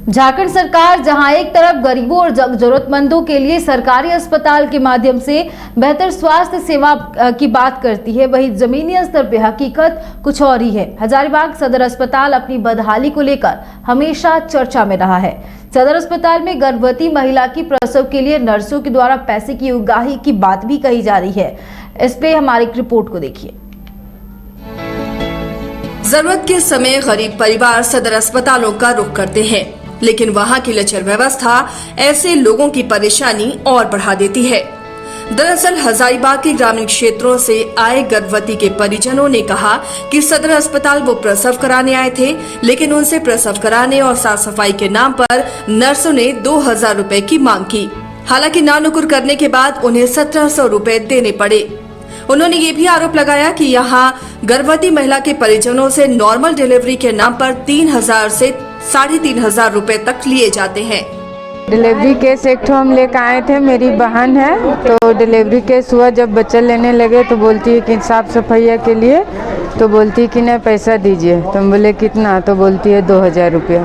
झारखंड सरकार जहां एक तरफ गरीबों और जरूरतमंदों के लिए सरकारी अस्पताल के माध्यम से बेहतर स्वास्थ्य सेवा की बात करती है, वहीं जमीनी स्तर पर हकीकत कुछ और ही है। हजारीबाग सदर अस्पताल अपनी बदहाली को लेकर हमेशा चर्चा में रहा है। सदर अस्पताल में गर्भवती महिला की प्रसव के लिए नर्सों के द्वारा पैसे की उगाही की बात भी कही जा रही है। इस पे हमारी एक रिपोर्ट को देखिए। जरूरत के समय गरीब परिवार सदर अस्पतालों का रुख करते हैं, लेकिन वहां की लचर व्यवस्था ऐसे लोगों की परेशानी और बढ़ा देती है। दरअसल हजारीबाग के ग्रामीण क्षेत्रों से आए गर्भवती के परिजनों ने कहा कि सदर अस्पताल वो प्रसव कराने आए थे, लेकिन उनसे प्रसव कराने और साफ सफाई के नाम पर नर्सों ने 2000 रुपए की मांग की। हालांकि नानुकुर करने के बाद उन्हें 1700 रुपए देने पड़े। उन्होंने ये भी आरोप लगाया कि यहाँ गर्भवती महिला के परिजनों से नॉर्मल डिलीवरी के नाम पर 3000 से 3500 रुपए तक लिए जाते हैं। डिलीवरी केस एक ठो हम लेकर आए थे, मेरी बहन है, तो डिलीवरी केस हुआ। जब बच्चा लेने लगे तो बोलती है कि साफ सफाई के लिए, तो बोलती है कि नहीं पैसा दीजिए। तो हम बोले कितना, तो बोलती है 2000 रुपया।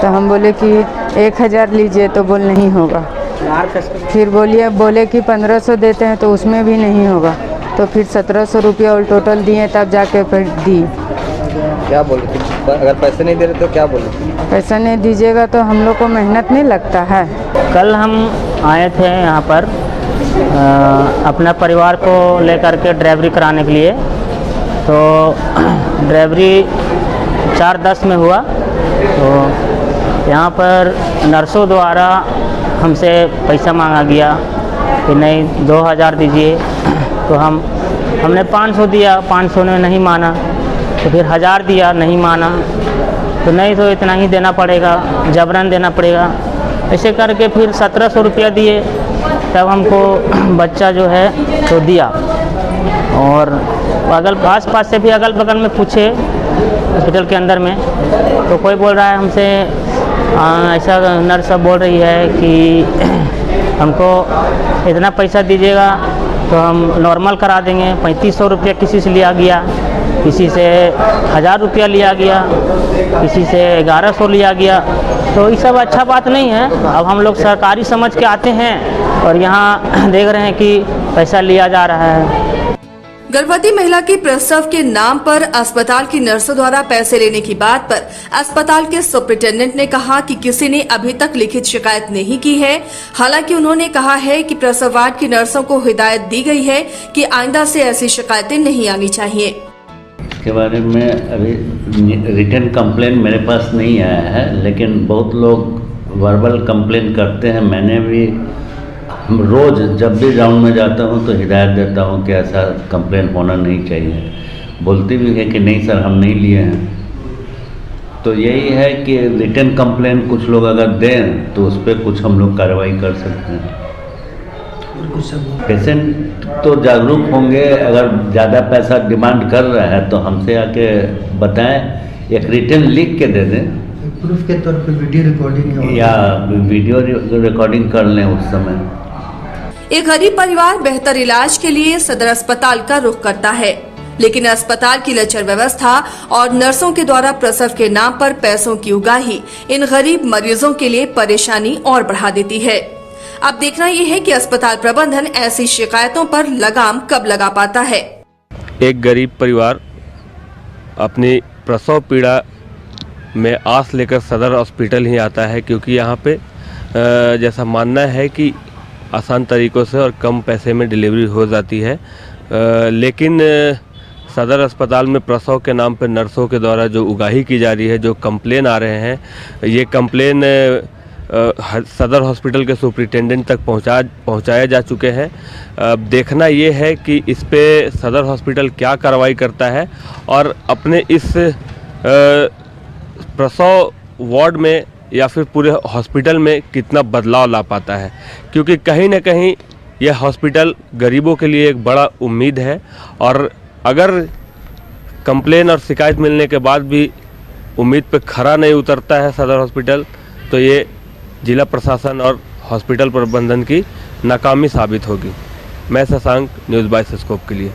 तो हम बोले कि 1000 लीजिए, तो बोल नहीं होगा। फिर बोले कि 1500 देते हैं, तो उसमें भी नहीं होगा। तो फिर 1700 रुपया और टोटल दिए, तब जाके फिर दी। क्या बोले? अगर पैसे नहीं दे रहे तो क्या बोले? पैसा नहीं दीजिएगा तो हम लोग को मेहनत नहीं लगता है। कल हम आए थे यहाँ पर अपना परिवार को लेकर के ड्राइवरी कराने के लिए। तो ड्राइवरी 4:10 में हुआ। तो यहाँ पर नर्सों द्वारा हमसे पैसा मांगा गया कि नहीं 2000 दीजिए। तो हमने 500 दिया, 500 ने नहीं माना। तो फिर 1000 दिया, नहीं माना। तो नहीं तो इतना ही देना पड़ेगा, जबरन देना पड़ेगा। ऐसे करके फिर 1700 रुपया दिए, तब हमको बच्चा जो है तो दिया। और आस पास से भी अगल बगल में पूछे हॉस्पिटल के अंदर में, तो कोई बोल रहा है हमसे ऐसा नर्स बोल रही है कि हमको इतना पैसा दीजिएगा तो हम नॉर्मल करा देंगे। 3500 रुपया किसी से लिया गया, किसी से 1000 रुपया लिया गया, किसी से 1100 लिया गया। तो ये सब अच्छा बात नहीं है। अब हम लोग सरकारी समझ के आते हैं और यहाँ देख रहे हैं कि पैसा लिया जा रहा है। गर्भवती महिला के प्रसव के नाम पर अस्पताल की नर्सों द्वारा पैसे लेने की बात पर अस्पताल के सुपरिटेंडेंट ने कहा कि किसी ने अभी तक लिखित शिकायत नहीं की है। हालांकि उन्होंने कहा है कि प्रसव वार्ड की नर्सों को हिदायत दी गई है कि आइंदा से ऐसी शिकायतें नहीं आनी चाहिए। इसके बारे में अभी रिटन कंप्लेन मेरे पास नहीं आया है, लेकिन बहुत लोग वर्बल कंप्लेन करते हैं। मैंने भी रोज़ जब भी ग्राउंड में जाता हूं तो हिदायत देता हूं कि ऐसा कंप्लेन होना नहीं चाहिए। बोलती भी है कि नहीं सर हम नहीं लिए हैं। तो यही है कि रिटन कंप्लेन कुछ लोग अगर दें तो उस पर कुछ हम लोग कार्रवाई कर सकते हैं। पेशेंट तो जागरूक होंगे। अगर ज़्यादा पैसा डिमांड कर रहा है तो हमसे आके बताएं, एक रिटन लिख के दे दें, प्रूफ के तौर पर वीडियो रिकॉर्डिंग या वीडियो रिकॉर्डिंग कर लें उस समय। एक गरीब परिवार बेहतर इलाज के लिए सदर अस्पताल का रुख करता है, लेकिन अस्पताल की लचर व्यवस्था और नर्सों के द्वारा प्रसव के नाम पर पैसों की उगाही इन गरीब मरीजों के लिए परेशानी और बढ़ा देती है। अब देखना ये है कि अस्पताल प्रबंधन ऐसी शिकायतों पर लगाम कब लगा पाता है। एक गरीब परिवार अपनी प्रसव पीड़ा में आस लेकर सदर हॉस्पिटल ही आता है, क्योंकि यहाँ पे जैसा मानना है कि आसान तरीक़ों से और कम पैसे में डिलीवरी हो जाती है। लेकिन सदर अस्पताल में प्रसव के नाम पर नर्सों के द्वारा जो उगाही की जा रही है, जो कंप्लेन आ रहे हैं, ये कंप्लेन सदर हॉस्पिटल के सुपरिटेंडेंट तक पहुंचाए जा चुके हैं। अब देखना ये है कि इस पे सदर हॉस्पिटल क्या कार्रवाई करता है और अपने इस प्रसव वार्ड में या फिर पूरे हॉस्पिटल में कितना बदलाव ला पाता है, क्योंकि कहीं ना कहीं यह हॉस्पिटल गरीबों के लिए एक बड़ा उम्मीद है। और अगर कंप्लेन और शिकायत मिलने के बाद भी उम्मीद पे खरा नहीं उतरता है सदर हॉस्पिटल, तो ये जिला प्रशासन और हॉस्पिटल प्रबंधन की नाकामी साबित होगी। मैं शशांक, न्यूज़ बाय स्कोप के लिए।